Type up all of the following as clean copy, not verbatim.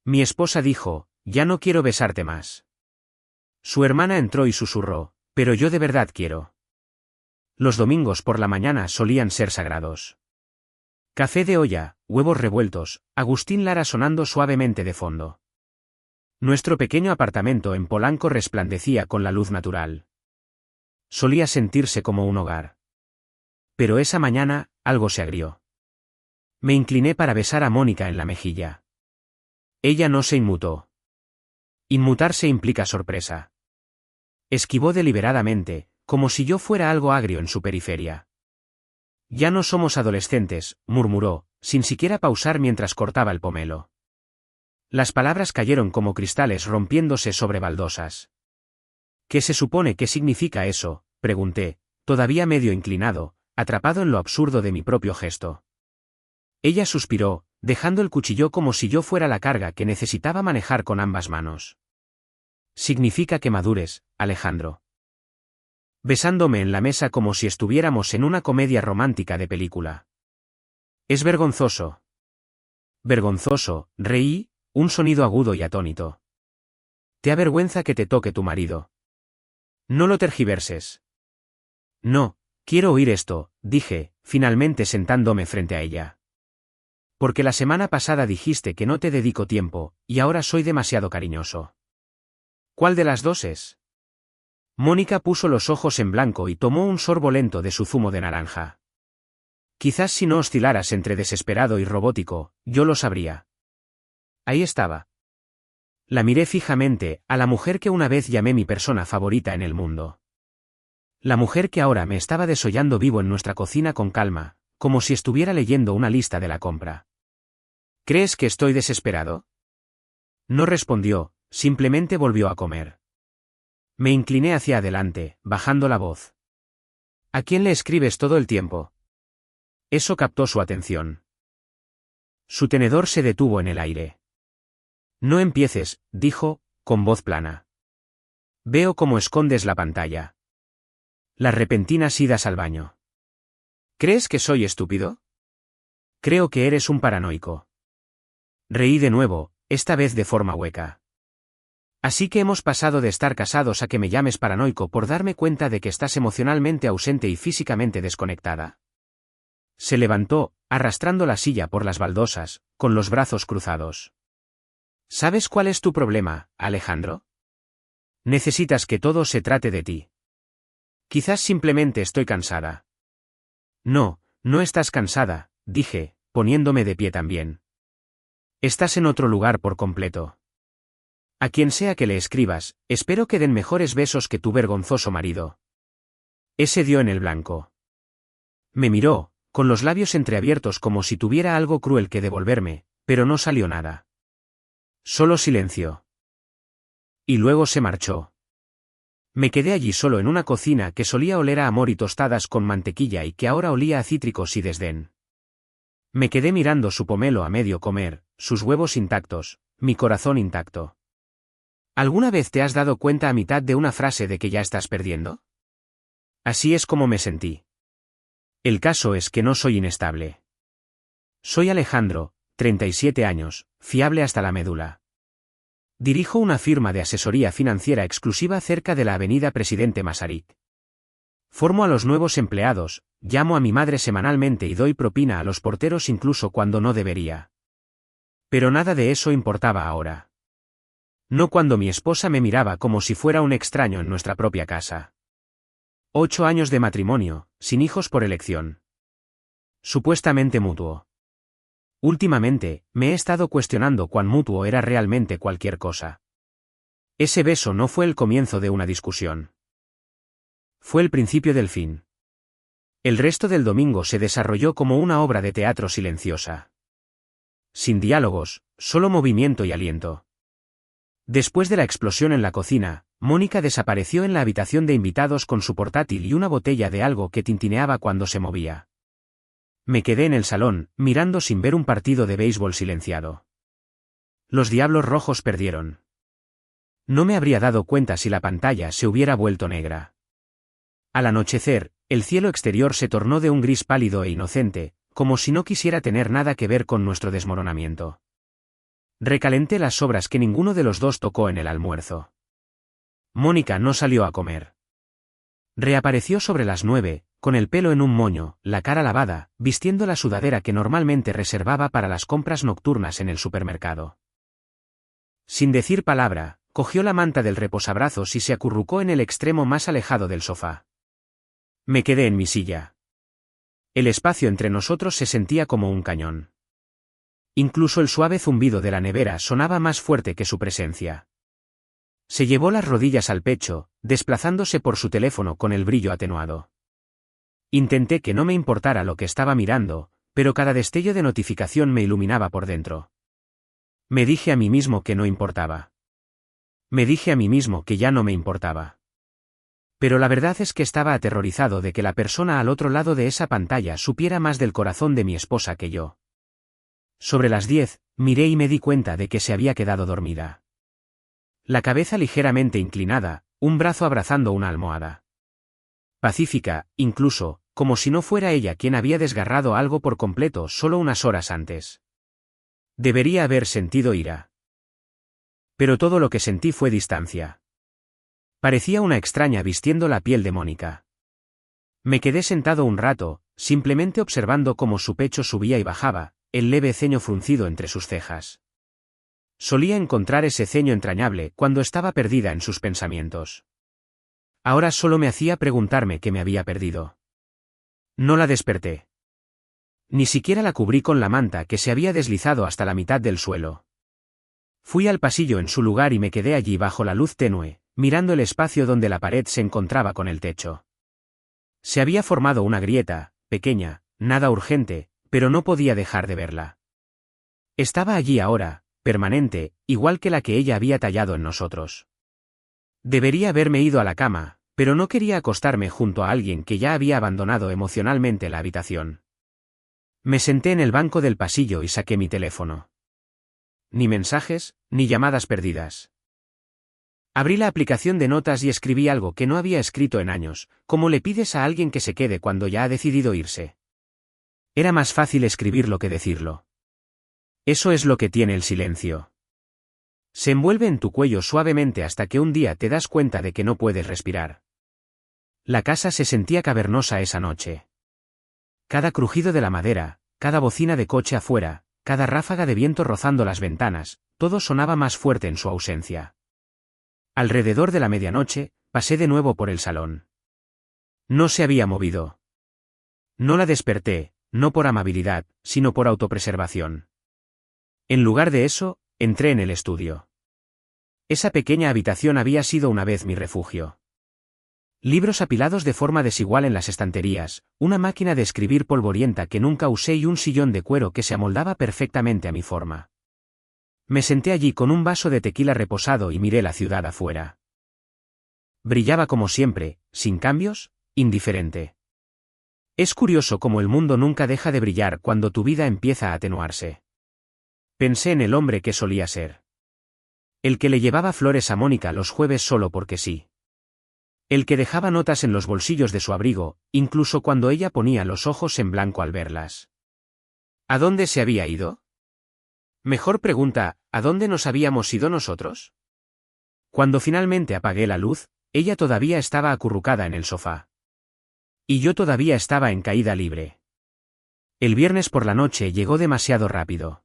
Mi esposa dijo, ya no quiero besarte más. Su hermana entró y susurró, pero yo de verdad quiero. Los domingos por la mañana solían ser sagrados. Café de olla, huevos revueltos, Agustín Lara sonando suavemente de fondo. Nuestro pequeño apartamento en Polanco resplandecía con la luz natural. Solía sentirse como un hogar. Pero esa mañana, algo se agrió. Me incliné para besar a Mónica en la mejilla. Ella no se inmutó. Inmutarse implica sorpresa. Esquivó deliberadamente, como si yo fuera algo agrio en su periferia. Ya no somos adolescentes, murmuró, sin siquiera pausar mientras cortaba el pomelo. Las palabras cayeron como cristales rompiéndose sobre baldosas. ¿Qué se supone que significa eso?, pregunté, todavía medio inclinado, atrapado en lo absurdo de mi propio gesto. Ella suspiró, dejando el cuchillo como si yo fuera la carga que necesitaba manejar con ambas manos. Significa que madures, Alejandro. Besándome en la mesa como si estuviéramos en una comedia romántica de película. Es vergonzoso. Vergonzoso, reí, un sonido agudo y atónito. ¿Te avergüenza que te toque tu marido? No lo tergiverses. No, quiero oír esto, dije, finalmente sentándome frente a ella. Porque la semana pasada dijiste que no te dedico tiempo, y ahora soy demasiado cariñoso. ¿Cuál de las dos es? Mónica puso los ojos en blanco y tomó un sorbo lento de su zumo de naranja. Quizás si no oscilaras entre desesperado y robótico, yo lo sabría. Ahí estaba. La miré fijamente, a la mujer que una vez llamé mi persona favorita en el mundo. La mujer que ahora me estaba desollando vivo en nuestra cocina con calma, como si estuviera leyendo una lista de la compra. ¿Crees que estoy desesperado? No respondió, simplemente volvió a comer. Me incliné hacia adelante, bajando la voz. ¿A quién le escribes todo el tiempo? Eso captó su atención. Su tenedor se detuvo en el aire. No empieces, dijo, con voz plana. Veo cómo escondes la pantalla. Las repentinas idas al baño. ¿Crees que soy estúpido? Creo que eres un paranoico. Reí de nuevo, esta vez de forma hueca. Así que hemos pasado de estar casados a que me llames paranoico por darme cuenta de que estás emocionalmente ausente y físicamente desconectada. Se levantó, arrastrando la silla por las baldosas, con los brazos cruzados. ¿Sabes cuál es tu problema, Alejandro? Necesitas que todo se trate de ti. Quizás simplemente estoy cansada. No, no estás cansada, dije, poniéndome de pie también. Estás en otro lugar por completo. A quien sea que le escribas, espero que den mejores besos que tu vergonzoso marido. Ese dio en el blanco. Me miró, con los labios entreabiertos como si tuviera algo cruel que devolverme, pero no salió nada. Solo silencio. Y luego se marchó. Me quedé allí solo en una cocina que solía oler a amor y tostadas con mantequilla y que ahora olía a cítricos y desdén. Me quedé mirando su pomelo a medio comer, sus huevos intactos, mi corazón intacto. ¿Alguna vez te has dado cuenta a mitad de una frase de que ya estás perdiendo? Así es como me sentí. El caso es que no soy inestable. Soy Alejandro, 37 años, fiable hasta la médula. Dirijo una firma de asesoría financiera exclusiva cerca de la avenida Presidente Masaryk. Formo a los nuevos empleados, llamo a mi madre semanalmente y doy propina a los porteros incluso cuando no debería. Pero nada de eso importaba ahora. No cuando mi esposa me miraba como si fuera un extraño en nuestra propia casa. 8 años de matrimonio, sin hijos por elección. Supuestamente mutuo. Últimamente, me he estado cuestionando cuán mutuo era realmente cualquier cosa. Ese beso no fue el comienzo de una discusión. Fue el principio del fin. El resto del domingo se desarrolló como una obra de teatro silenciosa. Sin diálogos, solo movimiento y aliento. Después de la explosión en la cocina, Mónica desapareció en la habitación de invitados con su portátil y una botella de algo que tintineaba cuando se movía. Me quedé en el salón, mirando sin ver un partido de béisbol silenciado. Los Diablos Rojos perdieron. No me habría dado cuenta si la pantalla se hubiera vuelto negra. Al anochecer, el cielo exterior se tornó de un gris pálido e inocente, como si no quisiera tener nada que ver con nuestro desmoronamiento. Recalenté las sobras que ninguno de los dos tocó en el almuerzo. Mónica no salió a comer. Reapareció sobre las 9, con el pelo en un moño, la cara lavada, vistiendo la sudadera que normalmente reservaba para las compras nocturnas en el supermercado. Sin decir palabra, cogió la manta del reposabrazos y se acurrucó en el extremo más alejado del sofá. Me quedé en mi silla. El espacio entre nosotros se sentía como un cañón. Incluso el suave zumbido de la nevera sonaba más fuerte que su presencia. Se llevó las rodillas al pecho, desplazándose por su teléfono con el brillo atenuado. Intenté que no me importara lo que estaba mirando, pero cada destello de notificación me iluminaba por dentro. Me dije a mí mismo que no importaba. Me dije a mí mismo que ya no me importaba. Pero la verdad es que estaba aterrorizado de que la persona al otro lado de esa pantalla supiera más del corazón de mi esposa que yo. Sobre las 10, miré y me di cuenta de que se había quedado dormida. La cabeza ligeramente inclinada, un brazo abrazando una almohada. Pacífica, incluso, como si no fuera ella quien había desgarrado algo por completo solo unas horas antes. Debería haber sentido ira. Pero todo lo que sentí fue distancia. Parecía una extraña vistiendo la piel de Mónica. Me quedé sentado un rato, simplemente observando cómo su pecho subía y bajaba, el leve ceño fruncido entre sus cejas. Solía encontrar ese ceño entrañable cuando estaba perdida en sus pensamientos. Ahora solo me hacía preguntarme qué me había perdido. No la desperté. Ni siquiera la cubrí con la manta que se había deslizado hasta la mitad del suelo. Fui al pasillo en su lugar y me quedé allí bajo la luz tenue, mirando el espacio donde la pared se encontraba con el techo. Se había formado una grieta, pequeña, nada urgente, pero no podía dejar de verla. Estaba allí ahora, permanente, igual que la que ella había tallado en nosotros. Debería haberme ido a la cama, pero no quería acostarme junto a alguien que ya había abandonado emocionalmente la habitación. Me senté en el banco del pasillo y saqué mi teléfono. Ni mensajes, ni llamadas perdidas. Abrí la aplicación de notas y escribí algo que no había escrito en años, como le pides a alguien que se quede cuando ya ha decidido irse. Era más fácil escribirlo que decirlo. Eso es lo que tiene el silencio. Se envuelve en tu cuello suavemente hasta que un día te das cuenta de que no puedes respirar. La casa se sentía cavernosa esa noche. Cada crujido de la madera, cada bocina de coche afuera, cada ráfaga de viento rozando las ventanas, todo sonaba más fuerte en su ausencia. Alrededor de la medianoche, pasé de nuevo por el salón. No se había movido. No la desperté, no por amabilidad, sino por autopreservación. En lugar de eso, entré en el estudio. Esa pequeña habitación había sido una vez mi refugio. Libros apilados de forma desigual en las estanterías, una máquina de escribir polvorienta que nunca usé y un sillón de cuero que se amoldaba perfectamente a mi forma. Me senté allí con un vaso de tequila reposado y miré la ciudad afuera. Brillaba como siempre, sin cambios, indiferente. Es curioso cómo el mundo nunca deja de brillar cuando tu vida empieza a atenuarse. Pensé en el hombre que solía ser. El que le llevaba flores a Mónica los jueves solo porque sí. El que dejaba notas en los bolsillos de su abrigo, incluso cuando ella ponía los ojos en blanco al verlas. ¿A dónde se había ido? Mejor pregunta, ¿a dónde nos habíamos ido nosotros? Cuando finalmente apagué la luz, ella todavía estaba acurrucada en el sofá. Y yo todavía estaba en caída libre. El viernes por la noche llegó demasiado rápido.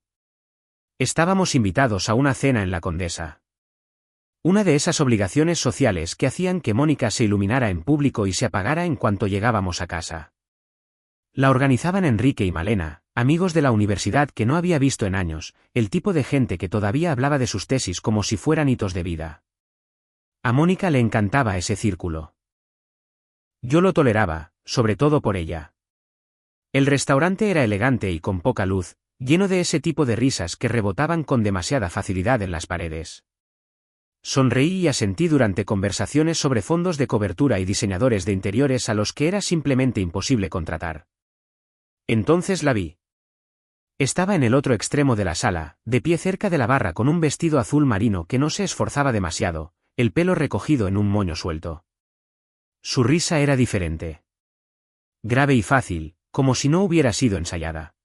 Estábamos invitados a una cena en la Condesa. Una de esas obligaciones sociales que hacían que Mónica se iluminara en público y se apagara en cuanto llegábamos a casa. La organizaban Enrique y Malena, amigos de la universidad que no había visto en años, el tipo de gente que todavía hablaba de sus tesis como si fueran hitos de vida. A Mónica le encantaba ese círculo. Yo lo toleraba, sobre todo por ella. El restaurante era elegante y con poca luz, lleno de ese tipo de risas que rebotaban con demasiada facilidad en las paredes. Sonreí y asentí durante conversaciones sobre fondos de cobertura y diseñadores de interiores a los que era simplemente imposible contratar. Entonces la vi. Estaba en el otro extremo de la sala, de pie cerca de la barra con un vestido azul marino que no se esforzaba demasiado, el pelo recogido en un moño suelto. Su risa era diferente. Grave y fácil, como si no hubiera sido ensayada.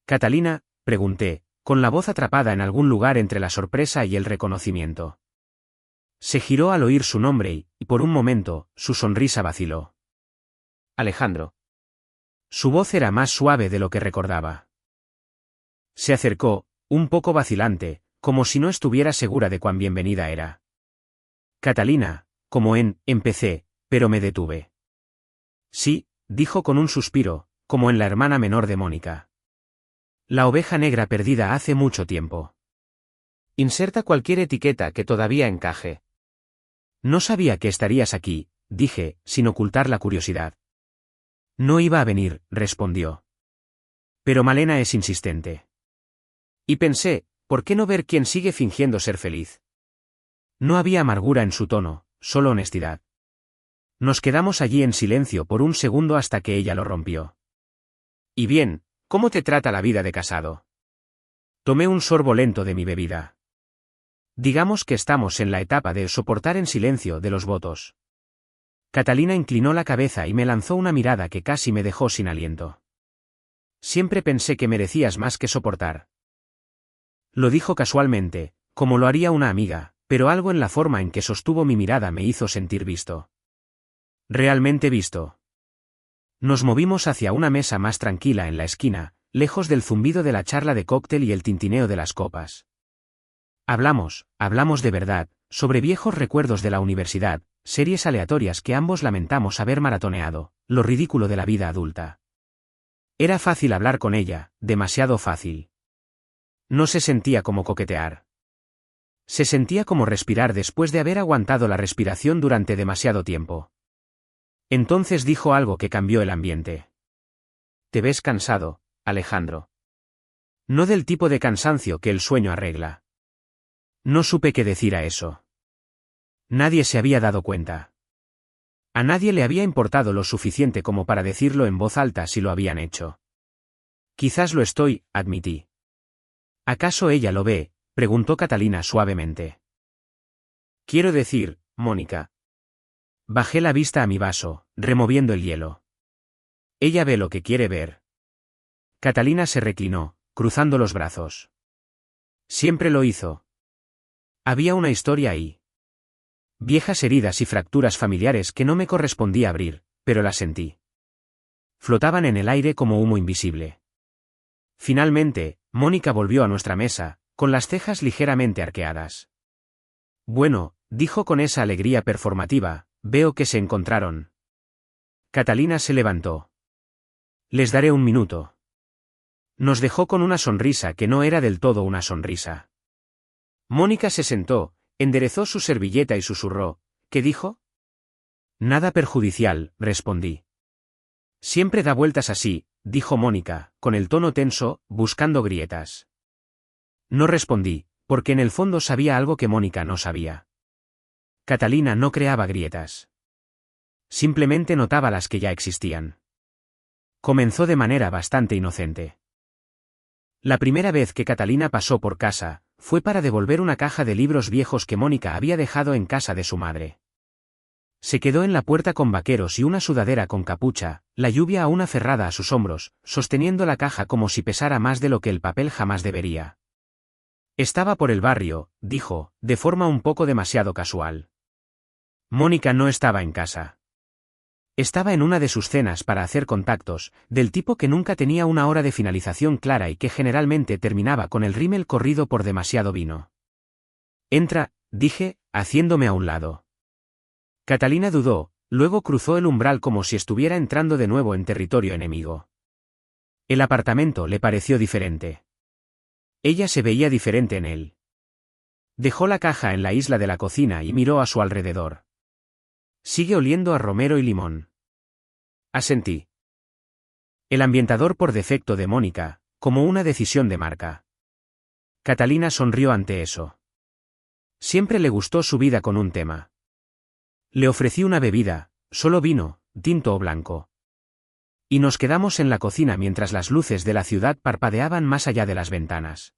«Catalina», pregunté, con la voz atrapada en algún lugar entre la sorpresa y el reconocimiento. Se giró al oír su nombre y, por un momento, su sonrisa vaciló. Alejandro. Su voz era más suave de lo que recordaba. Se acercó, un poco vacilante, como si no estuviera segura de cuán bienvenida era. Catalina, empecé, pero me detuve. Sí, dijo con un suspiro, como en la hermana menor de Mónica. La oveja negra perdida hace mucho tiempo. Inserta cualquier etiqueta que todavía encaje. No sabía que estarías aquí, dije, sin ocultar la curiosidad. No iba a venir, respondió. Pero Malena es insistente. Y pensé, ¿por qué no ver quién sigue fingiendo ser feliz? No había amargura en su tono, solo honestidad. Nos quedamos allí en silencio por un segundo hasta que ella lo rompió. Y bien, ¿cómo te trata la vida de casado? Tomé un sorbo lento de mi bebida. Digamos que estamos en la etapa de soportar en silencio de los votos. Catalina inclinó la cabeza y me lanzó una mirada que casi me dejó sin aliento. Siempre pensé que merecías más que soportar. Lo dijo casualmente, como lo haría una amiga, pero algo en la forma en que sostuvo mi mirada me hizo sentir visto. Realmente visto. Nos movimos hacia una mesa más tranquila en la esquina, lejos del zumbido de la charla de cóctel y el tintineo de las copas. Hablamos de verdad, sobre viejos recuerdos de la universidad, series aleatorias que ambos lamentamos haber maratoneado, lo ridículo de la vida adulta. Era fácil hablar con ella, demasiado fácil. No se sentía como coquetear. Se sentía como respirar después de haber aguantado la respiración durante demasiado tiempo. Entonces dijo algo que cambió el ambiente. Te ves cansado, Alejandro. No del tipo de cansancio que el sueño arregla. No supe qué decir a eso. Nadie se había dado cuenta. A nadie le había importado lo suficiente como para decirlo en voz alta si lo habían hecho. Quizás lo estoy, admití. ¿Acaso ella lo ve?, preguntó Catalina suavemente. Quiero decir, Mónica. Bajé la vista a mi vaso, removiendo el hielo. Ella ve lo que quiere ver. Catalina se reclinó, cruzando los brazos. Siempre lo hizo. Había una historia ahí. Viejas heridas y fracturas familiares que no me correspondía abrir, pero las sentí. Flotaban en el aire como humo invisible. Finalmente, Mónica volvió a nuestra mesa, con las cejas ligeramente arqueadas. Bueno, dijo con esa alegría performativa, veo que se encontraron. Catalina se levantó. Les daré un minuto. Nos dejó con una sonrisa que no era del todo una sonrisa. Mónica se sentó, enderezó su servilleta y susurró, ¿qué dijo? Nada perjudicial, respondí. Siempre da vueltas así, dijo Mónica, con el tono tenso, buscando grietas. No respondí, porque en el fondo sabía algo que Mónica no sabía. Catalina no creaba grietas. Simplemente notaba las que ya existían. Comenzó de manera bastante inocente. La primera vez que Catalina pasó por casa, fue para devolver una caja de libros viejos que Mónica había dejado en casa de su madre. Se quedó en la puerta con vaqueros y una sudadera con capucha, la lluvia aún aferrada a sus hombros, sosteniendo la caja como si pesara más de lo que el papel jamás debería. Estaba por el barrio, dijo, de forma un poco demasiado casual. Mónica no estaba en casa. Estaba en una de sus cenas para hacer contactos, del tipo que nunca tenía una hora de finalización clara y que generalmente terminaba con el rímel corrido por demasiado vino. Entra, dije, haciéndome a un lado. Catalina dudó, luego cruzó el umbral como si estuviera entrando de nuevo en territorio enemigo. El apartamento le pareció diferente. Ella se veía diferente en él. Dejó la caja en la isla de la cocina y miró a su alrededor. Sigue oliendo a romero y limón. Asentí. El ambientador por defecto de Mónica, como una decisión de marca. Catalina sonrió ante eso. Siempre le gustó su vida con un tema. Le ofrecí una bebida, solo vino, tinto o blanco. Y nos quedamos en la cocina mientras las luces de la ciudad parpadeaban más allá de las ventanas.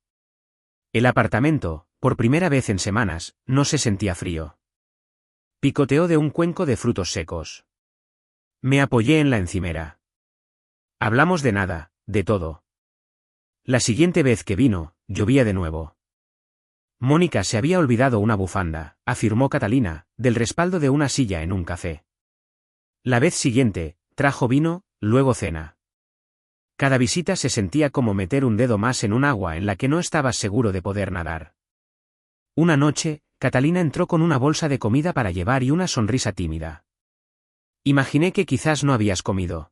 El apartamento, por primera vez en semanas, no se sentía frío. Picoteó de un cuenco de frutos secos. Me apoyé en la encimera. Hablamos de nada, de todo. La siguiente vez que vino, llovía de nuevo. Mónica se había olvidado una bufanda, afirmó Catalina, del respaldo de una silla en un café. La vez siguiente, trajo vino, luego cena. Cada visita se sentía como meter un dedo más en un agua en la que no estabas seguro de poder nadar. Una noche, Catalina entró con una bolsa de comida para llevar y una sonrisa tímida. Imaginé que quizás no habías comido.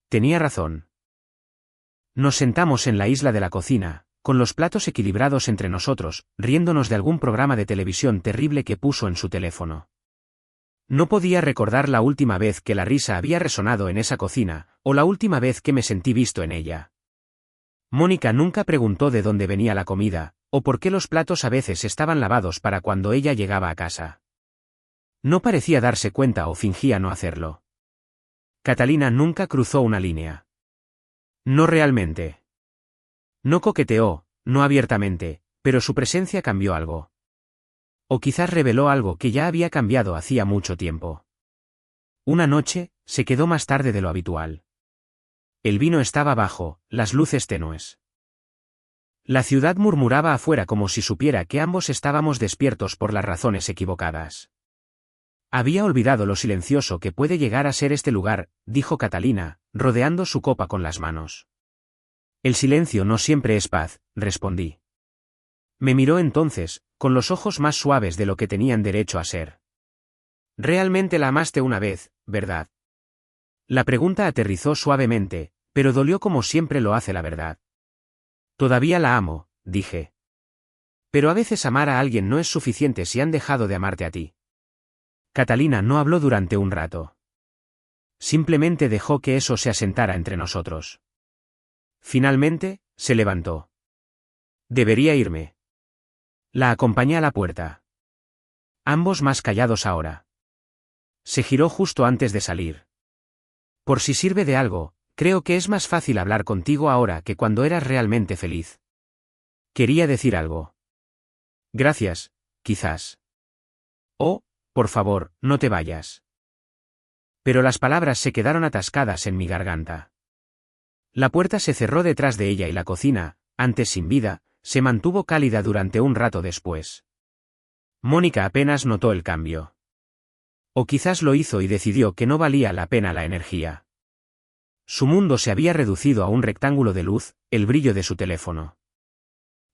Tenía razón. Nos sentamos en la isla de la cocina, con los platos equilibrados entre nosotros, riéndonos de algún programa de televisión terrible que puso en su teléfono. No podía recordar la última vez que la risa había resonado en esa cocina, o la última vez que me sentí visto en ella. Mónica nunca preguntó de dónde venía la comida, o por qué los platos a veces estaban lavados para cuando ella llegaba a casa. No parecía darse cuenta o fingía no hacerlo. Catalina nunca cruzó una línea. No realmente. No coqueteó, no abiertamente, pero su presencia cambió algo. O quizás reveló algo que ya había cambiado hacía mucho tiempo. Una noche, se quedó más tarde de lo habitual. El vino estaba bajo, las luces tenues. La ciudad murmuraba afuera como si supiera que ambos estábamos despiertos por las razones equivocadas. Había olvidado lo silencioso que puede llegar a ser este lugar, dijo Catalina, rodeando su copa con las manos. El silencio no siempre es paz, respondí. Me miró entonces, con los ojos más suaves de lo que tenían derecho a ser. Realmente la amaste una vez, ¿verdad? La pregunta aterrizó suavemente, pero dolió como siempre lo hace la verdad. Todavía la amo, dije. Pero a veces amar a alguien no es suficiente si han dejado de amarte a ti. Catalina no habló durante un rato. Simplemente dejó que eso se asentara entre nosotros. Finalmente, se levantó. Debería irme. La acompañé a la puerta. Ambos más callados ahora. Se giró justo antes de salir. Por si sirve de algo, creo que es más fácil hablar contigo ahora que cuando eras realmente feliz. Quería decir algo. Gracias, quizás. Oh, por favor, no te vayas. Pero las palabras se quedaron atascadas en mi garganta. La puerta se cerró detrás de ella y la cocina, antes sin vida, se mantuvo cálida durante un rato después. Mónica apenas notó el cambio. O quizás lo hizo y decidió que no valía la pena la energía. Su mundo se había reducido a un rectángulo de luz, el brillo de su teléfono.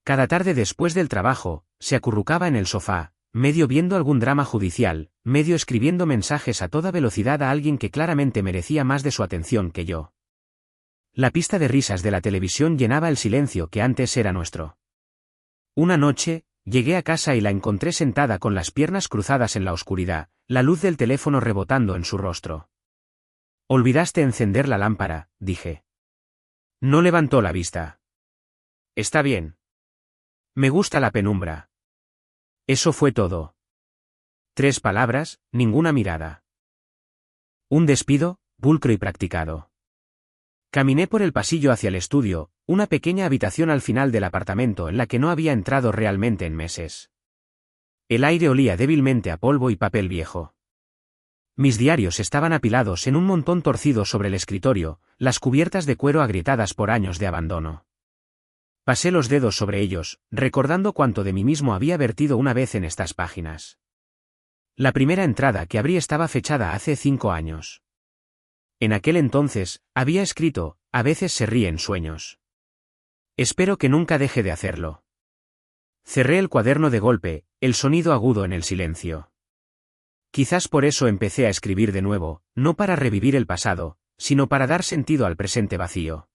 Cada tarde después del trabajo, se acurrucaba en el sofá, medio viendo algún drama judicial, medio escribiendo mensajes a toda velocidad a alguien que claramente merecía más de su atención que yo. La pista de risas de la televisión llenaba el silencio que antes era nuestro. Una noche, llegué a casa y la encontré sentada con las piernas cruzadas en la oscuridad, la luz del teléfono rebotando en su rostro. Olvidaste encender la lámpara, dije. No levantó la vista. Está bien. Me gusta la penumbra. Eso fue todo. 3 palabras, ninguna mirada. Un despido, pulcro y practicado. Caminé por el pasillo hacia el estudio, una pequeña habitación al final del apartamento en la que no había entrado realmente en meses. El aire olía débilmente a polvo y papel viejo. Mis diarios estaban apilados en un montón torcido sobre el escritorio, las cubiertas de cuero agrietadas por años de abandono. Pasé los dedos sobre ellos, recordando cuánto de mí mismo había vertido una vez en estas páginas. La primera entrada que abrí estaba fechada hace 5 años. En aquel entonces, había escrito, a veces se ríe en sueños. Espero que nunca deje de hacerlo. Cerré el cuaderno de golpe, el sonido agudo en el silencio. Quizás por eso empecé a escribir de nuevo, no para revivir el pasado, sino para dar sentido al presente vacío.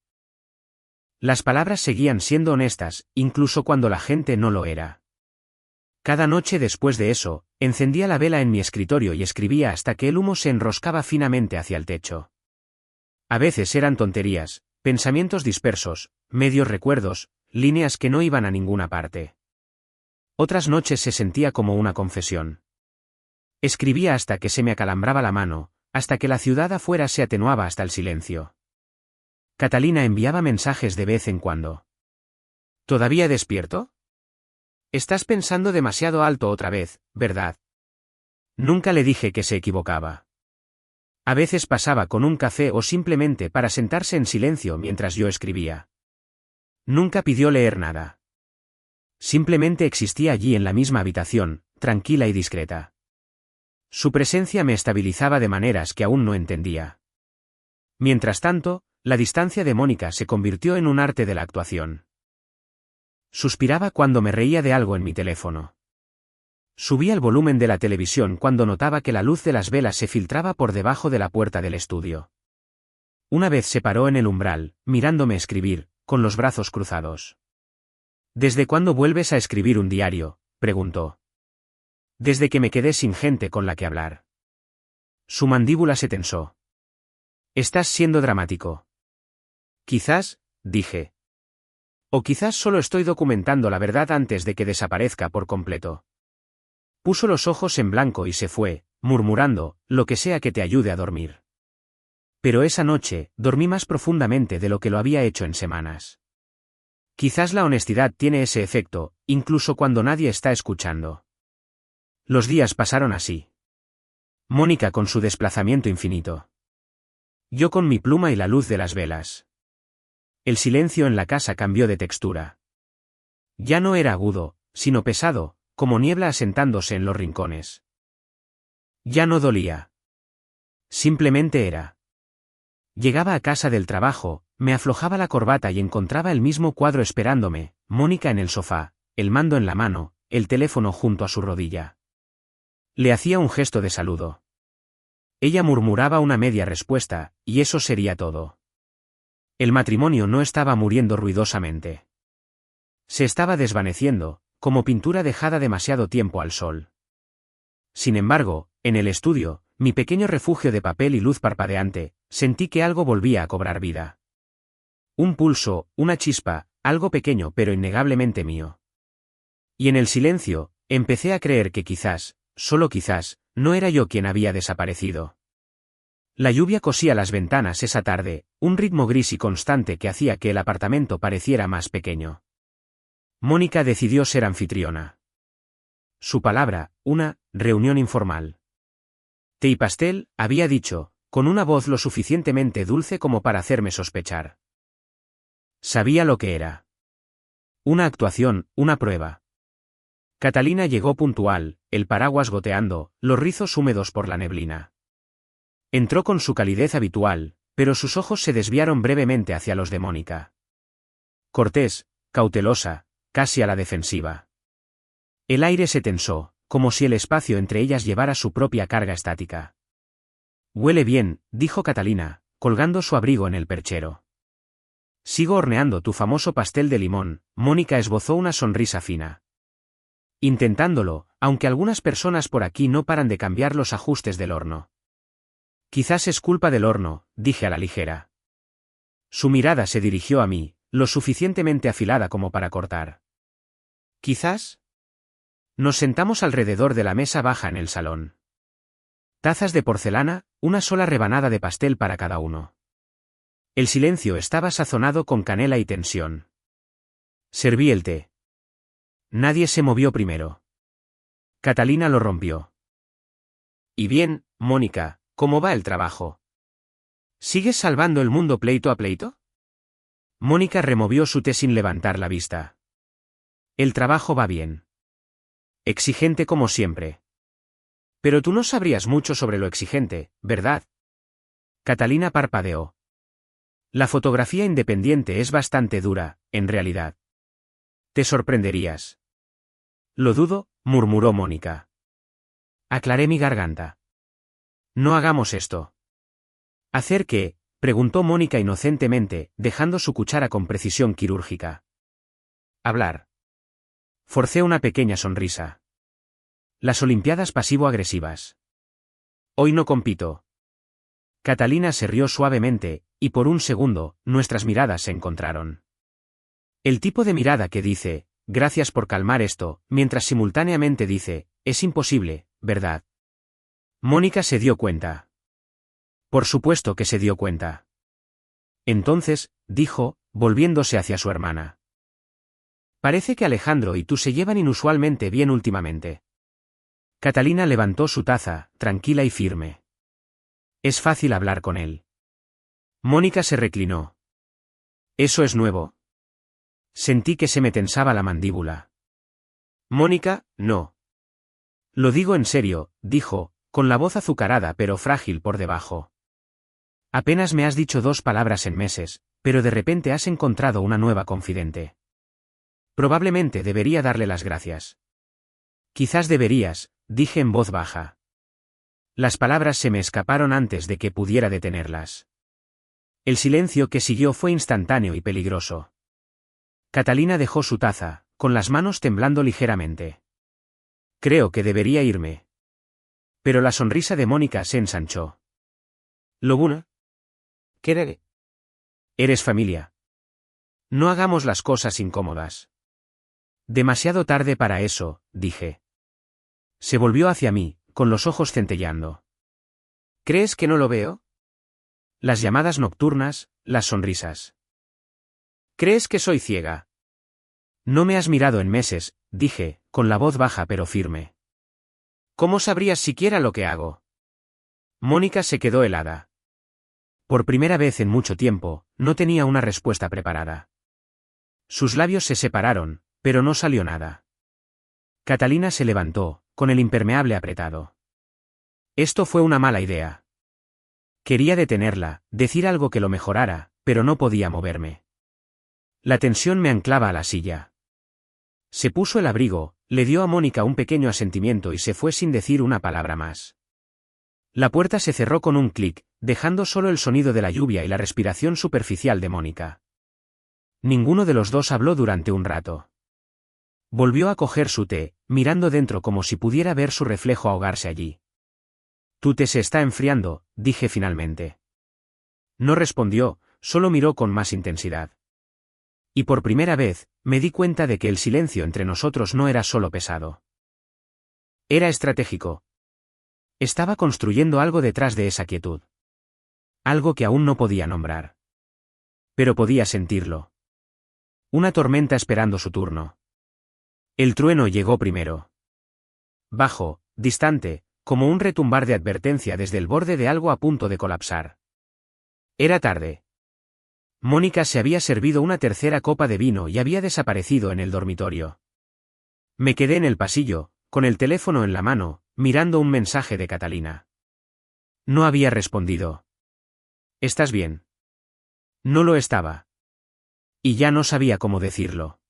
Las palabras seguían siendo honestas, incluso cuando la gente no lo era. Cada noche después de eso, encendía la vela en mi escritorio y escribía hasta que el humo se enroscaba finamente hacia el techo. A veces eran tonterías, pensamientos dispersos, medios recuerdos, líneas que no iban a ninguna parte. Otras noches se sentía como una confesión. Escribía hasta que se me acalambraba la mano, hasta que la ciudad afuera se atenuaba hasta el silencio. Catalina enviaba mensajes de vez en cuando. ¿Todavía despierto? Estás pensando demasiado alto otra vez, ¿verdad? Nunca le dije que se equivocaba. A veces pasaba con un café o simplemente para sentarse en silencio mientras yo escribía. Nunca pidió leer nada. Simplemente existía allí en la misma habitación, tranquila y discreta. Su presencia me estabilizaba de maneras que aún no entendía. Mientras tanto, la distancia de Mónica se convirtió en un arte de la actuación. Suspiraba cuando me reía de algo en mi teléfono. Subía el volumen de la televisión cuando notaba que la luz de las velas se filtraba por debajo de la puerta del estudio. Una vez se paró en el umbral, mirándome escribir, con los brazos cruzados. ¿Desde cuándo vuelves a escribir un diario?, preguntó. Desde que me quedé sin gente con la que hablar. Su mandíbula se tensó. Estás siendo dramático. Quizás, dije. O quizás solo estoy documentando la verdad antes de que desaparezca por completo. Puso los ojos en blanco y se fue, murmurando, lo que sea que te ayude a dormir. Pero esa noche, dormí más profundamente de lo que lo había hecho en semanas. Quizás la honestidad tiene ese efecto, incluso cuando nadie está escuchando. Los días pasaron así. Mónica con su desplazamiento infinito. Yo con mi pluma y la luz de las velas. El silencio en la casa cambió de textura. Ya no era agudo, sino pesado, como niebla asentándose en los rincones. Ya no dolía. Simplemente era. Llegaba a casa del trabajo, me aflojaba la corbata y encontraba el mismo cuadro esperándome, Mónica en el sofá, el mando en la mano, el teléfono junto a su rodilla. Le hacía un gesto de saludo. Ella murmuraba una media respuesta, y eso sería todo. El matrimonio no estaba muriendo ruidosamente. Se estaba desvaneciendo, como pintura dejada demasiado tiempo al sol. Sin embargo, en el estudio, mi pequeño refugio de papel y luz parpadeante, sentí que algo volvía a cobrar vida. Un pulso, una chispa, algo pequeño pero innegablemente mío. Y en el silencio, empecé a creer que quizás, solo quizás, no era yo quien había desaparecido. La lluvia cosía las ventanas esa tarde, un ritmo gris y constante que hacía que el apartamento pareciera más pequeño. Mónica decidió ser anfitriona. Su palabra, una reunión informal. Té y pastel, había dicho, con una voz lo suficientemente dulce como para hacerme sospechar. Sabía lo que era. Una actuación, una prueba. Catalina llegó puntual, el paraguas goteando, los rizos húmedos por la neblina. Entró con su calidez habitual, pero sus ojos se desviaron brevemente hacia los de Mónica. Cortés, cautelosa, casi a la defensiva. El aire se tensó, como si el espacio entre ellas llevara su propia carga estática. Huele bien, dijo Catalina, colgando su abrigo en el perchero. Sigo horneando tu famoso pastel de limón, Mónica esbozó una sonrisa fina. Intentándolo, aunque algunas personas por aquí no paran de cambiar los ajustes del horno. Quizás es culpa del horno, dije a la ligera. Su mirada se dirigió a mí, lo suficientemente afilada como para cortar. ¿Quizás? Nos sentamos alrededor de la mesa baja en el salón. Tazas de porcelana, una sola rebanada de pastel para cada uno. El silencio estaba sazonado con canela y tensión. Serví el té. Nadie se movió primero. Catalina lo rompió. Y bien, Mónica, ¿cómo va el trabajo? ¿Sigues salvando el mundo pleito a pleito? Mónica removió su té sin levantar la vista. El trabajo va bien. Exigente como siempre. Pero tú no sabrías mucho sobre lo exigente, ¿verdad? Catalina parpadeó. La fotografía independiente es bastante dura, en realidad. Te sorprenderías. Lo dudo, murmuró Mónica. Aclaré mi garganta. No hagamos esto. ¿Hacer qué?, preguntó Mónica inocentemente, dejando su cuchara con precisión quirúrgica. Hablar. Forcé una pequeña sonrisa. Las Olimpiadas pasivo-agresivas. Hoy no compito. Catalina se rió suavemente, y por un segundo, nuestras miradas se encontraron. El tipo de mirada que dice, gracias por calmar esto, mientras simultáneamente dice, es imposible, ¿verdad? Mónica se dio cuenta. Por supuesto que se dio cuenta. Entonces, dijo, volviéndose hacia su hermana. Parece que Alejandro y tú se llevan inusualmente bien últimamente. Catalina levantó su taza, tranquila y firme. Es fácil hablar con él. Mónica se reclinó. ¿Eso es nuevo? Sentí que se me tensaba la mandíbula. Mónica, no. Lo digo en serio, dijo, con la voz azucarada pero frágil por debajo. Apenas me has dicho 2 palabras en meses, pero de repente has encontrado una nueva confidente. Probablemente debería darle las gracias. Quizás deberías, dije en voz baja. Las palabras se me escaparon antes de que pudiera detenerlas. El silencio que siguió fue instantáneo y peligroso. Catalina dejó su taza, con las manos temblando ligeramente. Creo que debería irme. Pero la sonrisa de Mónica se ensanchó. Lobuna. ¿Qué? Eres familia. No hagamos las cosas incómodas. Demasiado tarde para eso, dije. Se volvió hacia mí, con los ojos centelleando. ¿Crees que no lo veo? Las llamadas nocturnas, las sonrisas. ¿Crees que soy ciega? No me has mirado en meses, dije, con la voz baja pero firme. ¿Cómo sabrías siquiera lo que hago? Mónica se quedó helada. Por primera vez en mucho tiempo, no tenía una respuesta preparada. Sus labios se separaron, pero no salió nada. Catalina se levantó, con el impermeable apretado. Esto fue una mala idea. Quería detenerla, decir algo que lo mejorara, pero no podía moverme. La tensión me anclaba a la silla. Se puso el abrigo, le dio a Mónica un pequeño asentimiento y se fue sin decir una palabra más. La puerta se cerró con un clic, dejando solo el sonido de la lluvia y la respiración superficial de Mónica. Ninguno de los dos habló durante un rato. Volvió a coger su té, mirando dentro como si pudiera ver su reflejo ahogarse allí. Tu té se está enfriando, dije finalmente. No respondió, solo miró con más intensidad. Y por primera vez, me di cuenta de que el silencio entre nosotros no era solo pesado. Era estratégico. Estaba construyendo algo detrás de esa quietud. Algo que aún no podía nombrar. Pero podía sentirlo. Una tormenta esperando su turno. El trueno llegó primero. Bajo, distante, como un retumbar de advertencia desde el borde de algo a punto de colapsar. Era tarde. Mónica se había servido una tercera copa de vino y había desaparecido en el dormitorio. Me quedé en el pasillo, con el teléfono en la mano, mirando un mensaje de Catalina. No había respondido. ¿Estás bien? No lo estaba. Y ya no sabía cómo decirlo.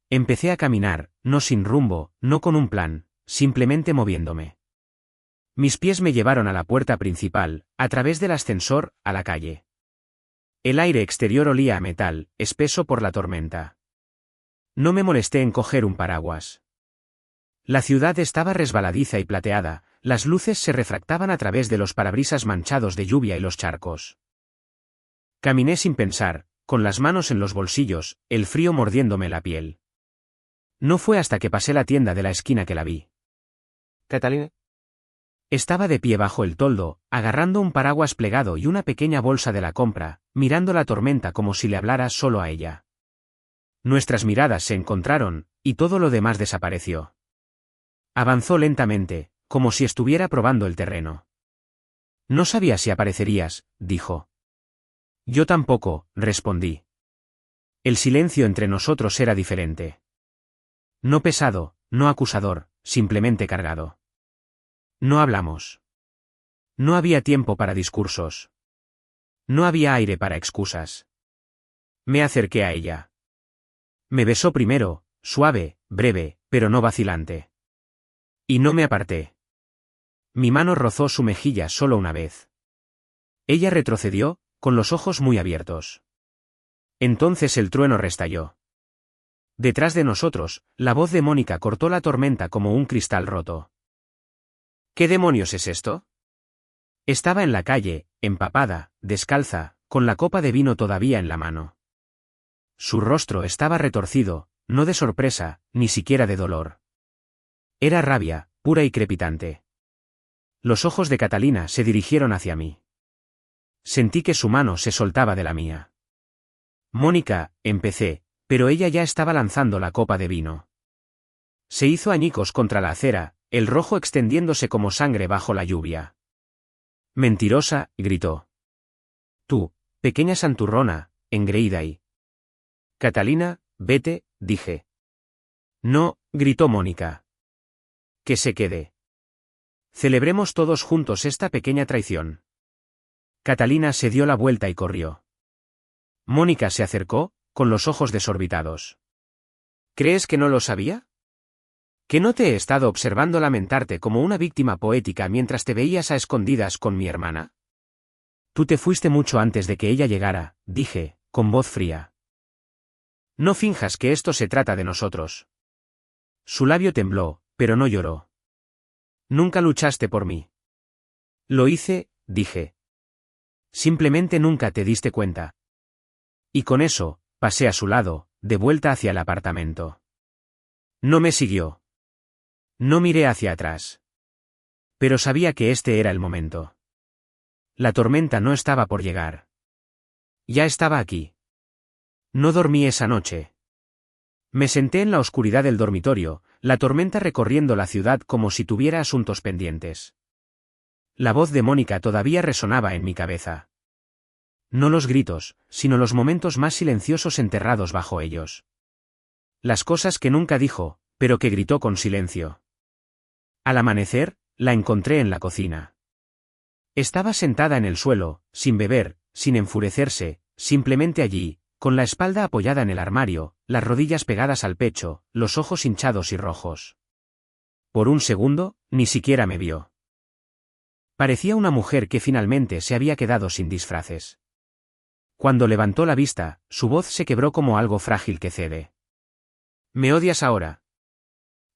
Empecé a caminar, no sin rumbo, no con un plan, simplemente moviéndome. Mis pies me llevaron a la puerta principal, a través del ascensor, a la calle. El aire exterior olía a metal, espeso por la tormenta. No me molesté en coger un paraguas. La ciudad estaba resbaladiza y plateada, las luces se refractaban a través de los parabrisas manchados de lluvia y los charcos. Caminé sin pensar, con las manos en los bolsillos, el frío mordiéndome la piel. No fue hasta que pasé la tienda de la esquina que la vi. ¿Catalina? Estaba de pie bajo el toldo, agarrando un paraguas plegado y una pequeña bolsa de la compra, mirando la tormenta como si le hablara solo a ella. Nuestras miradas se encontraron, y todo lo demás desapareció. Avanzó lentamente, como si estuviera probando el terreno. No sabía si aparecerías, dijo. Yo tampoco, respondí. El silencio entre nosotros era diferente. No pesado, no acusador, simplemente cargado. No hablamos. No había tiempo para discursos. No había aire para excusas. Me acerqué a ella. Me besó primero, suave, breve, pero no vacilante. Y no me aparté. Mi mano rozó su mejilla solo una vez. Ella retrocedió, con los ojos muy abiertos. Entonces el trueno restalló. Detrás de nosotros, la voz de Mónica cortó la tormenta como un cristal roto. ¿Qué demonios es esto? Estaba en la calle, empapada, descalza, con la copa de vino todavía en la mano. Su rostro estaba retorcido, no de sorpresa, ni siquiera de dolor. Era rabia, pura y crepitante. Los ojos de Catalina se dirigieron hacia mí. Sentí que su mano se soltaba de la mía. Mónica, empecé, pero ella ya estaba lanzando la copa de vino. Se hizo añicos contra la acera, el rojo extendiéndose como sangre bajo la lluvia. Mentirosa, gritó. Tú, pequeña santurrona, engreída y... Catalina, vete, dije. No, gritó Mónica. Que se quede. Celebremos todos juntos esta pequeña traición. Catalina se dio la vuelta y corrió. Mónica se acercó, con los ojos desorbitados. ¿Crees que no lo sabía? ¿Que no te he estado observando lamentarte como una víctima poética mientras te veías a escondidas con mi hermana? Tú te fuiste mucho antes de que ella llegara, dije, con voz fría. No finjas que esto se trata de nosotros. Su labio tembló, pero no lloró. Nunca luchaste por mí. Lo hice, dije. Simplemente nunca te diste cuenta. Y con eso, pasé a su lado, de vuelta hacia el apartamento. No me siguió. No miré hacia atrás. Pero sabía que este era el momento. La tormenta no estaba por llegar. Ya estaba aquí. No dormí esa noche. Me senté en la oscuridad del dormitorio, la tormenta recorriendo la ciudad como si tuviera asuntos pendientes. La voz de Mónica todavía resonaba en mi cabeza. No los gritos, sino los momentos más silenciosos enterrados bajo ellos. Las cosas que nunca dijo, pero que gritó con silencio. Al amanecer, la encontré en la cocina. Estaba sentada en el suelo, sin beber, sin enfurecerse, simplemente allí, con la espalda apoyada en el armario, las rodillas pegadas al pecho, los ojos hinchados y rojos. Por un segundo, ni siquiera me vio. Parecía una mujer que finalmente se había quedado sin disfraces. Cuando levantó la vista, su voz se quebró como algo frágil que cede. ¿Me odias ahora?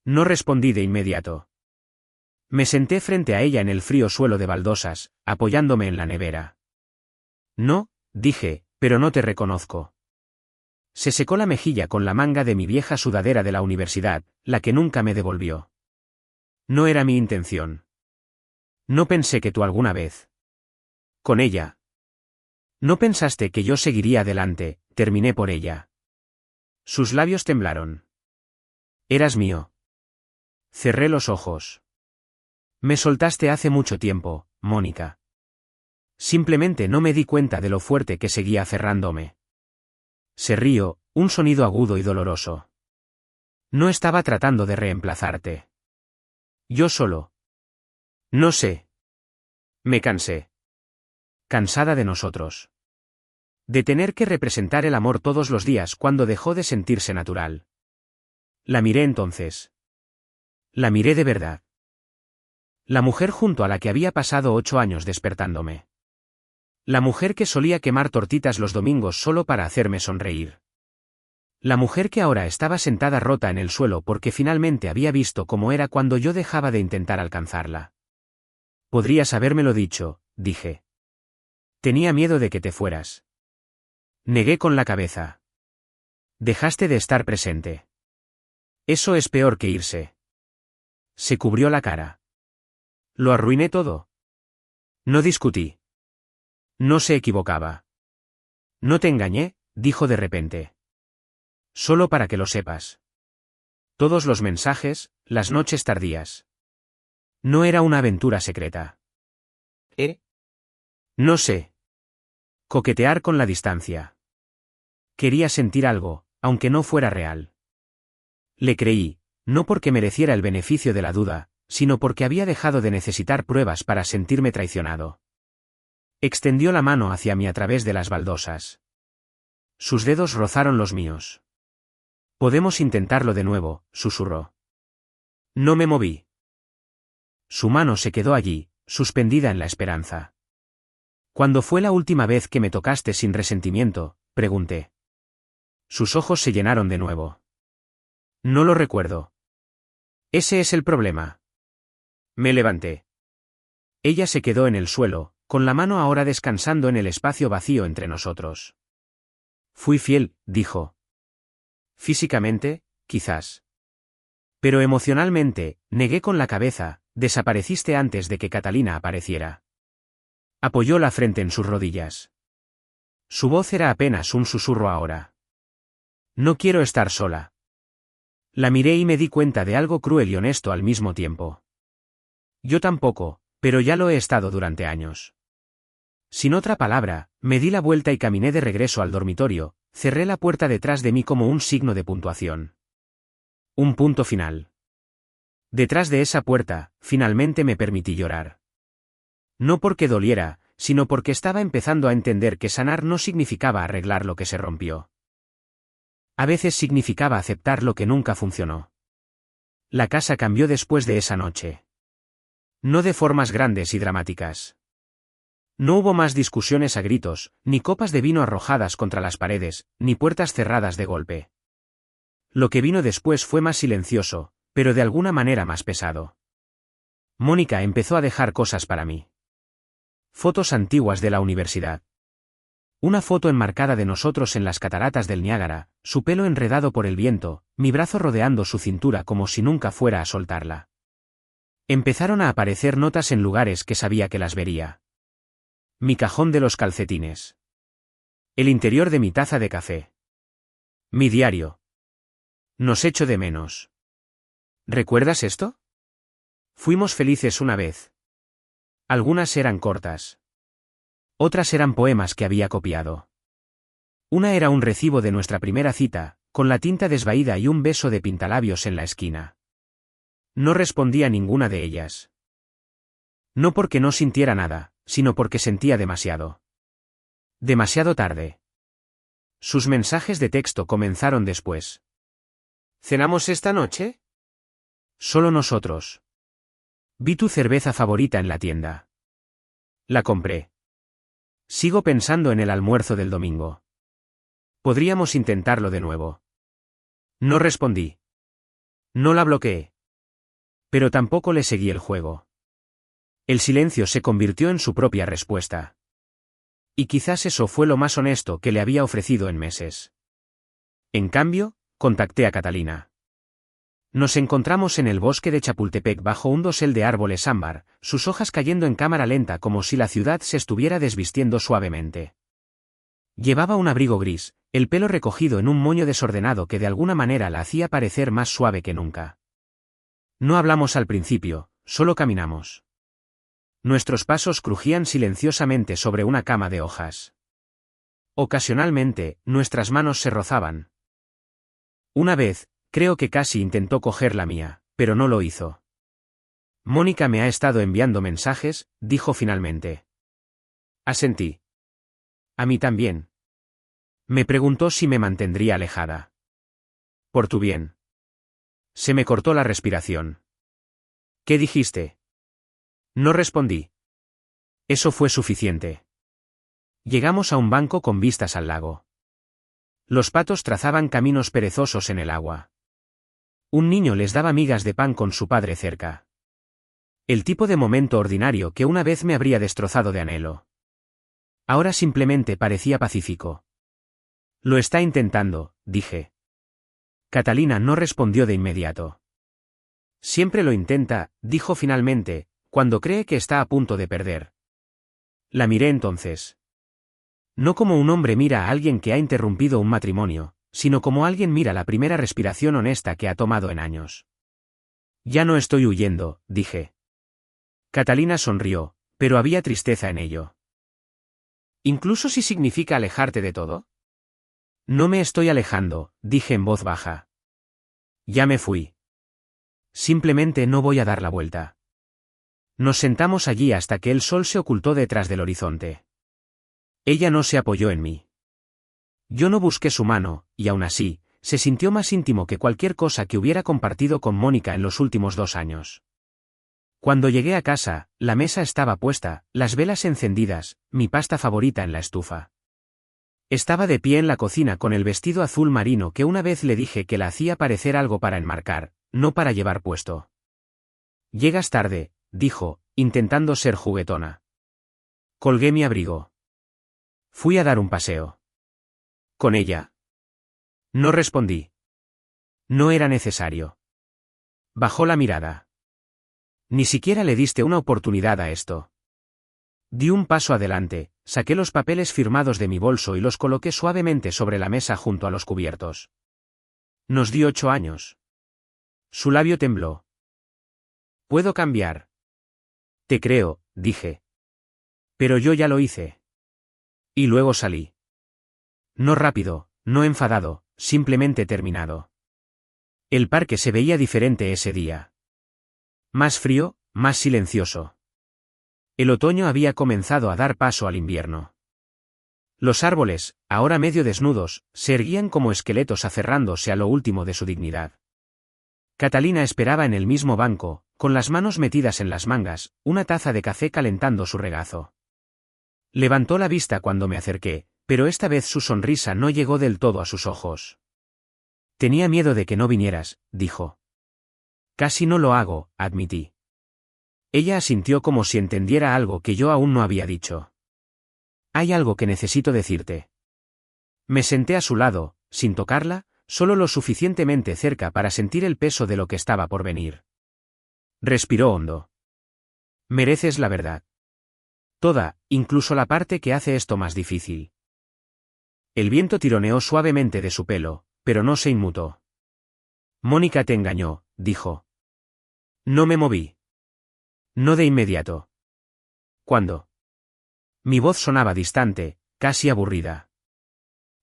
No respondí de inmediato. Me senté frente a ella en el frío suelo de baldosas, apoyándome en la nevera. No, dije, pero no te reconozco. Se secó la mejilla con la manga de mi vieja sudadera de la universidad, la que nunca me devolvió. No era mi intención. No pensé que tú alguna vez. Con ella. No pensaste que yo seguiría adelante, terminé por ella. Sus labios temblaron. Eras mío. Cerré los ojos. Me soltaste hace mucho tiempo, Mónica. Simplemente no me di cuenta de lo fuerte que seguía aferrándome. Se rió, un sonido agudo y doloroso. No estaba tratando de reemplazarte. Yo solo. No sé. Me cansé. Cansada de nosotros. De tener que representar el amor todos los días cuando dejó de sentirse natural. La miré entonces. La miré de verdad. La mujer junto a la que había pasado 8 años despertándome. La mujer que solía quemar tortitas los domingos solo para hacerme sonreír. La mujer que ahora estaba sentada rota en el suelo porque finalmente había visto cómo era cuando yo dejaba de intentar alcanzarla. Podrías habérmelo dicho, dije. Tenía miedo de que te fueras. Negué con la cabeza. Dejaste de estar presente. Eso es peor que irse. Se cubrió la cara. Lo arruiné todo. No discutí. No se equivocaba. No te engañé, dijo de repente. Solo para que lo sepas. Todos los mensajes, las noches tardías. No era una aventura secreta. No sé. Coquetear con la distancia. Quería sentir algo, aunque no fuera real. Le creí, no porque mereciera el beneficio de la duda, sino porque había dejado de necesitar pruebas para sentirme traicionado. Extendió la mano hacia mí a través de las baldosas. Sus dedos rozaron los míos. Podemos intentarlo de nuevo, susurró. No me moví. Su mano se quedó allí, suspendida en la esperanza. ¿Cuándo fue la última vez que me tocaste sin resentimiento?, pregunté. Sus ojos se llenaron de nuevo. No lo recuerdo. Ese es el problema. Me levanté. Ella se quedó en el suelo, con la mano ahora descansando en el espacio vacío entre nosotros. Fui fiel, dijo. Físicamente, quizás. Pero emocionalmente, negué con la cabeza, desapareciste antes de que Catalina apareciera. Apoyó la frente en sus rodillas. Su voz era apenas un susurro ahora. No quiero estar sola. La miré y me di cuenta de algo cruel y honesto al mismo tiempo. Yo tampoco, pero ya lo he estado durante años. Sin otra palabra, me di la vuelta y caminé de regreso al dormitorio, cerré la puerta detrás de mí como un signo de puntuación. Un punto final. Detrás de esa puerta, finalmente me permití llorar. No porque doliera, sino porque estaba empezando a entender que sanar no significaba arreglar lo que se rompió. A veces significaba aceptar lo que nunca funcionó. La casa cambió después de esa noche. No de formas grandes y dramáticas. No hubo más discusiones a gritos, ni copas de vino arrojadas contra las paredes, ni puertas cerradas de golpe. Lo que vino después fue más silencioso, pero de alguna manera más pesado. Mónica empezó a dejar cosas para mí. Fotos antiguas de la universidad. Una foto enmarcada de nosotros en las cataratas del Niágara, su pelo enredado por el viento, mi brazo rodeando su cintura como si nunca fuera a soltarla. Empezaron a aparecer notas en lugares que sabía que las vería. Mi cajón de los calcetines. El interior de mi taza de café. Mi diario. Nos echo de menos. ¿Recuerdas esto? Fuimos felices una vez. Algunas eran cortas. Otras eran poemas que había copiado. Una era un recibo de nuestra primera cita, con la tinta desvaída y un beso de pintalabios en la esquina. No respondí a ninguna de ellas. No porque no sintiera nada, sino porque sentía demasiado. Demasiado tarde. Sus mensajes de texto comenzaron después. ¿Cenamos esta noche? Solo nosotros. Vi tu cerveza favorita en la tienda. La compré. Sigo pensando en el almuerzo del domingo. Podríamos intentarlo de nuevo. No respondí. No la bloqueé. Pero tampoco le seguí el juego. El silencio se convirtió en su propia respuesta. Y quizás eso fue lo más honesto que le había ofrecido en meses. En cambio, contacté a Catalina. Nos encontramos en el bosque de Chapultepec bajo un dosel de árboles ámbar, sus hojas cayendo en cámara lenta como si la ciudad se estuviera desvistiendo suavemente. Llevaba un abrigo gris, el pelo recogido en un moño desordenado que de alguna manera la hacía parecer más suave que nunca. No hablamos al principio, solo caminamos. Nuestros pasos crujían silenciosamente sobre una cama de hojas. Ocasionalmente, nuestras manos se rozaban. Una vez, creo que casi intentó coger la mía, pero no lo hizo. Mónica me ha estado enviando mensajes, dijo finalmente. Asentí. A mí también. Me preguntó si me mantendría alejada. Por tu bien. Se me cortó la respiración. ¿Qué dijiste? No respondí. Eso fue suficiente. Llegamos a un banco con vistas al lago. Los patos trazaban caminos perezosos en el agua. Un niño les daba migas de pan con su padre cerca. El tipo de momento ordinario que una vez me habría destrozado de anhelo. Ahora simplemente parecía pacífico. Lo está intentando, dije. Catalina no respondió de inmediato. Siempre lo intenta, dijo finalmente, cuando cree que está a punto de perder. La miré entonces. No como un hombre mira a alguien que ha interrumpido un matrimonio, sino como alguien mira la primera respiración honesta que ha tomado en años. Ya no estoy huyendo, dije. Catalina sonrió, pero había tristeza en ello. ¿Incluso si significa alejarte de todo? No me estoy alejando, dije en voz baja. Ya me fui. Simplemente no voy a dar la vuelta. Nos sentamos allí hasta que el sol se ocultó detrás del horizonte. Ella no se apoyó en mí. Yo no busqué su mano, y aún así, se sintió más íntimo que cualquier cosa que hubiera compartido con Mónica en los últimos 2 años. Cuando llegué a casa, la mesa estaba puesta, las velas encendidas, mi pasta favorita en la estufa. Estaba de pie en la cocina con el vestido azul marino que una vez le dije que la hacía parecer algo para enmarcar, no para llevar puesto. Llegas tarde, dijo, intentando ser juguetona. Colgué mi abrigo. Fui a dar un paseo. ¿Con ella? No respondí. No era necesario. Bajó la mirada. Ni siquiera le diste una oportunidad a esto. Di un paso adelante, saqué los papeles firmados de mi bolso y los coloqué suavemente sobre la mesa junto a los cubiertos. Nos dio 8 años. Su labio tembló. ¿Puedo cambiar? Te creo, dije. Pero yo ya lo hice. Y luego salí. No rápido, no enfadado, simplemente terminado. El parque se veía diferente ese día. Más frío, más silencioso. El otoño había comenzado a dar paso al invierno. Los árboles, ahora medio desnudos, se erguían como esqueletos aferrándose a lo último de su dignidad. Catalina esperaba en el mismo banco, con las manos metidas en las mangas, una taza de café calentando su regazo. Levantó la vista cuando me acerqué, pero esta vez su sonrisa no llegó del todo a sus ojos. Tenía miedo de que no vinieras, dijo. Casi no lo hago, admití. Ella asintió como si entendiera algo que yo aún no había dicho. Hay algo que necesito decirte. Me senté a su lado, sin tocarla, solo lo suficientemente cerca para sentir el peso de lo que estaba por venir. Respiró hondo. Mereces la verdad. Toda, incluso la parte que hace esto más difícil. El viento tironeó suavemente de su pelo, pero no se inmutó. Mónica te engañó, dijo. No me moví. No de inmediato. ¿Cuándo? Mi voz sonaba distante, casi aburrida.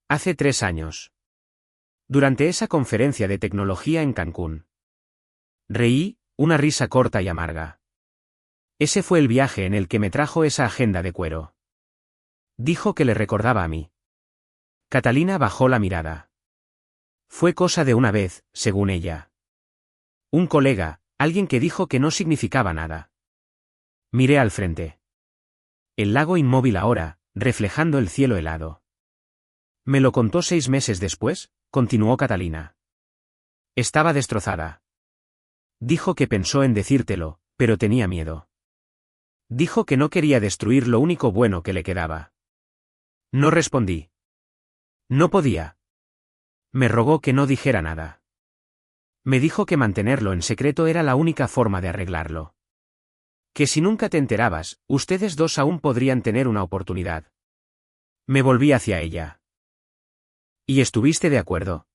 Hace 3 años. Durante esa conferencia de tecnología en Cancún. Reí, una risa corta y amarga. Ese fue el viaje en el que me trajo esa agenda de cuero. Dijo que le recordaba a mí. Catalina bajó la mirada. Fue cosa de una vez, según ella. Un colega, alguien que dijo que no significaba nada. Miré al frente. El lago inmóvil ahora, reflejando el cielo helado. Me lo contó 6 meses después, continuó Catalina. Estaba destrozada. Dijo que pensó en decírtelo, pero tenía miedo. Dijo que no quería destruir lo único bueno que le quedaba. No respondí. No podía. Me rogó que no dijera nada. Me dijo que mantenerlo en secreto era la única forma de arreglarlo. Que si nunca te enterabas, ustedes dos aún podrían tener una oportunidad. Me volví hacia ella. ¿Y estuviste de acuerdo?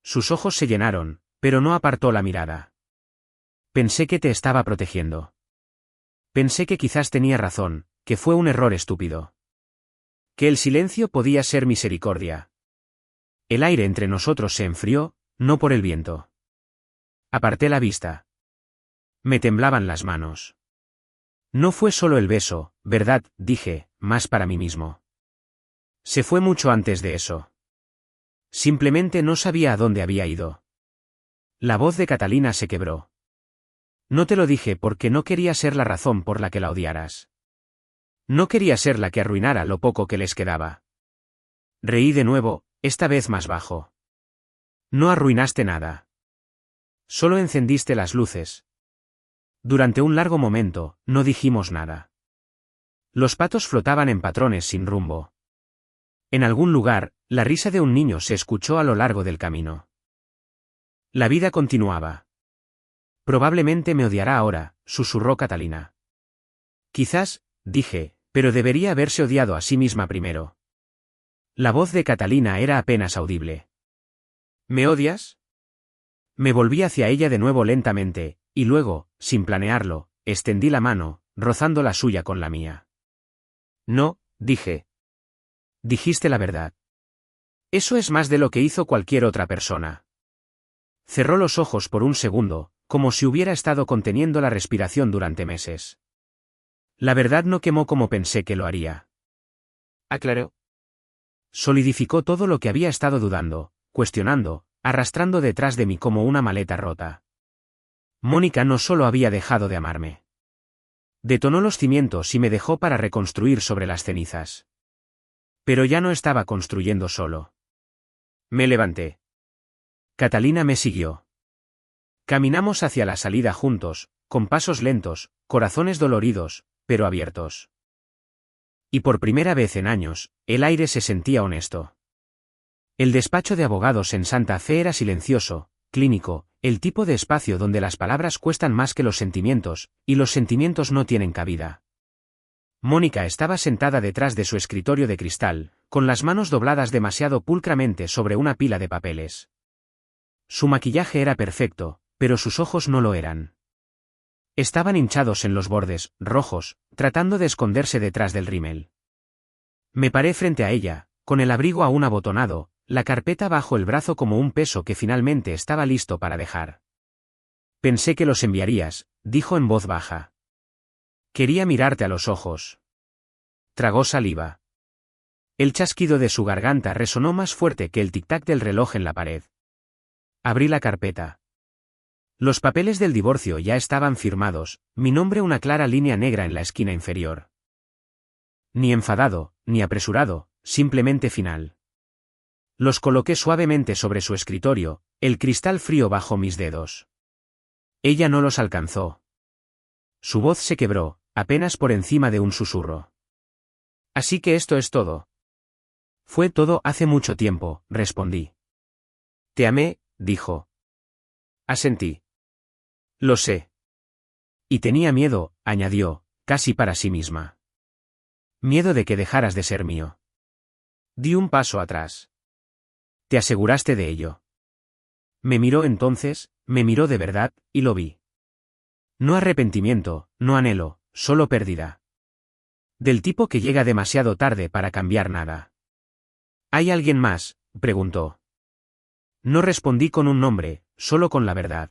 Sus ojos se llenaron, pero no apartó la mirada. Pensé que te estaba protegiendo. Pensé que quizás tenía razón, que fue un error estúpido. Que el silencio podía ser misericordia. El aire entre nosotros se enfrió, no por el viento. Aparté la vista. Me temblaban las manos. No fue solo el beso, ¿verdad?, dije, más para mí mismo. Se fue mucho antes de eso. Simplemente no sabía a dónde había ido. La voz de Catalina se quebró. No te lo dije porque no quería ser la razón por la que la odiaras. No quería ser la que arruinara lo poco que les quedaba. Reí de nuevo, esta vez más bajo. No arruinaste nada. Solo encendiste las luces. Durante un largo momento, no dijimos nada. Los patos flotaban en patrones sin rumbo. En algún lugar, la risa de un niño se escuchó a lo largo del camino. La vida continuaba. Probablemente me odiará ahora, susurró Catalina. Quizás, dije, pero debería haberse odiado a sí misma primero. La voz de Catalina era apenas audible. ¿Me odias? Me volví hacia ella de nuevo lentamente, y luego, sin planearlo, extendí la mano, rozando la suya con la mía. No, dije. Dijiste la verdad. Eso es más de lo que hizo cualquier otra persona. Cerró los ojos por un segundo, como si hubiera estado conteniendo la respiración durante meses. La verdad no quemó como pensé que lo haría. Aclaró. Solidificó todo lo que había estado dudando, cuestionando, arrastrando detrás de mí como una maleta rota. Mónica no solo había dejado de amarme. Detonó los cimientos y me dejó para reconstruir sobre las cenizas. Pero ya no estaba construyendo solo. Me levanté. Catalina me siguió. Caminamos hacia la salida juntos, con pasos lentos, corazones doloridos, pero abiertos. Y por primera vez en años, el aire se sentía honesto. El despacho de abogados en Santa Fe era silencioso, clínico, el tipo de espacio donde las palabras cuestan más que los sentimientos, y los sentimientos no tienen cabida. Mónica estaba sentada detrás de su escritorio de cristal, con las manos dobladas demasiado pulcramente sobre una pila de papeles. Su maquillaje era perfecto, pero sus ojos no lo eran. Estaban hinchados en los bordes, rojos, tratando de esconderse detrás del rímel. Me paré frente a ella, con el abrigo aún abotonado, la carpeta bajo el brazo como un peso que finalmente estaba listo para dejar. Pensé que los enviarías, dijo en voz baja. Quería mirarte a los ojos. Tragó saliva. El chasquido de su garganta resonó más fuerte que el tic-tac del reloj en la pared. Abrí la carpeta. Los papeles del divorcio ya estaban firmados, mi nombre una clara línea negra en la esquina inferior. Ni enfadado, ni apresurado, simplemente final. Los coloqué suavemente sobre su escritorio, el cristal frío bajo mis dedos. Ella no los alcanzó. Su voz se quebró, apenas por encima de un susurro. Así que esto es todo. Fue todo hace mucho tiempo, respondí. Te amé, dijo. Asentí. Lo sé. Y tenía miedo, añadió, casi para sí misma. Miedo de que dejaras de ser mío. Di un paso atrás. Te aseguraste de ello. Me miró entonces, me miró de verdad, y lo vi. No arrepentimiento, no anhelo, solo pérdida. Del tipo que llega demasiado tarde para cambiar nada. ¿Hay alguien más?, preguntó. No respondí con un nombre, solo con la verdad.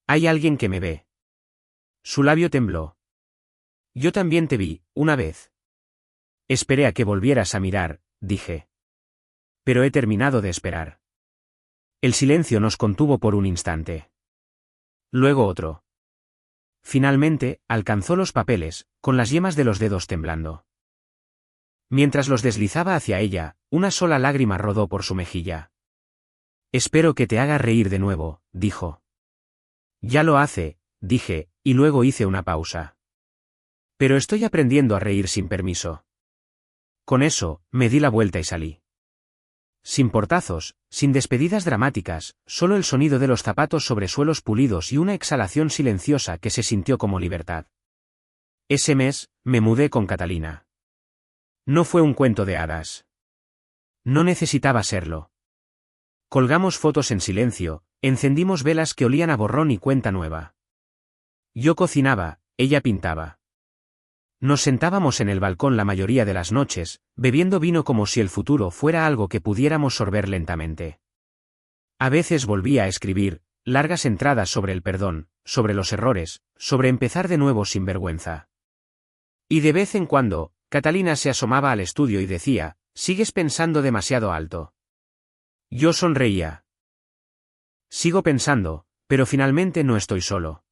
Hay alguien que me ve. Su labio tembló. Yo también te vi, una vez. Esperé a que volvieras a mirar, dije. Pero he terminado de esperar. El silencio nos contuvo por un instante. Luego otro. Finalmente, alcanzó los papeles, con las yemas de los dedos temblando. Mientras los deslizaba hacia ella, una sola lágrima rodó por su mejilla. Espero que te haga reír de nuevo, dijo. Ya lo hace, dije, y luego hice una pausa. Pero estoy aprendiendo a reír sin permiso. Con eso, me di la vuelta y salí. Sin portazos, sin despedidas dramáticas, solo el sonido de los zapatos sobre suelos pulidos y una exhalación silenciosa que se sintió como libertad. Ese mes, me mudé con Catalina. No fue un cuento de hadas. No necesitaba serlo. Colgamos fotos en silencio, encendimos velas que olían a borrón y cuenta nueva. Yo cocinaba, ella pintaba. Nos sentábamos en el balcón la mayoría de las noches, bebiendo vino como si el futuro fuera algo que pudiéramos sorber lentamente. A veces volvía a escribir, largas entradas sobre el perdón, sobre los errores, sobre empezar de nuevo sin vergüenza. Y de vez en cuando, Catalina se asomaba al estudio y decía, «Sigues pensando demasiado alto». Yo sonreía. Sigo pensando, pero finalmente no estoy solo.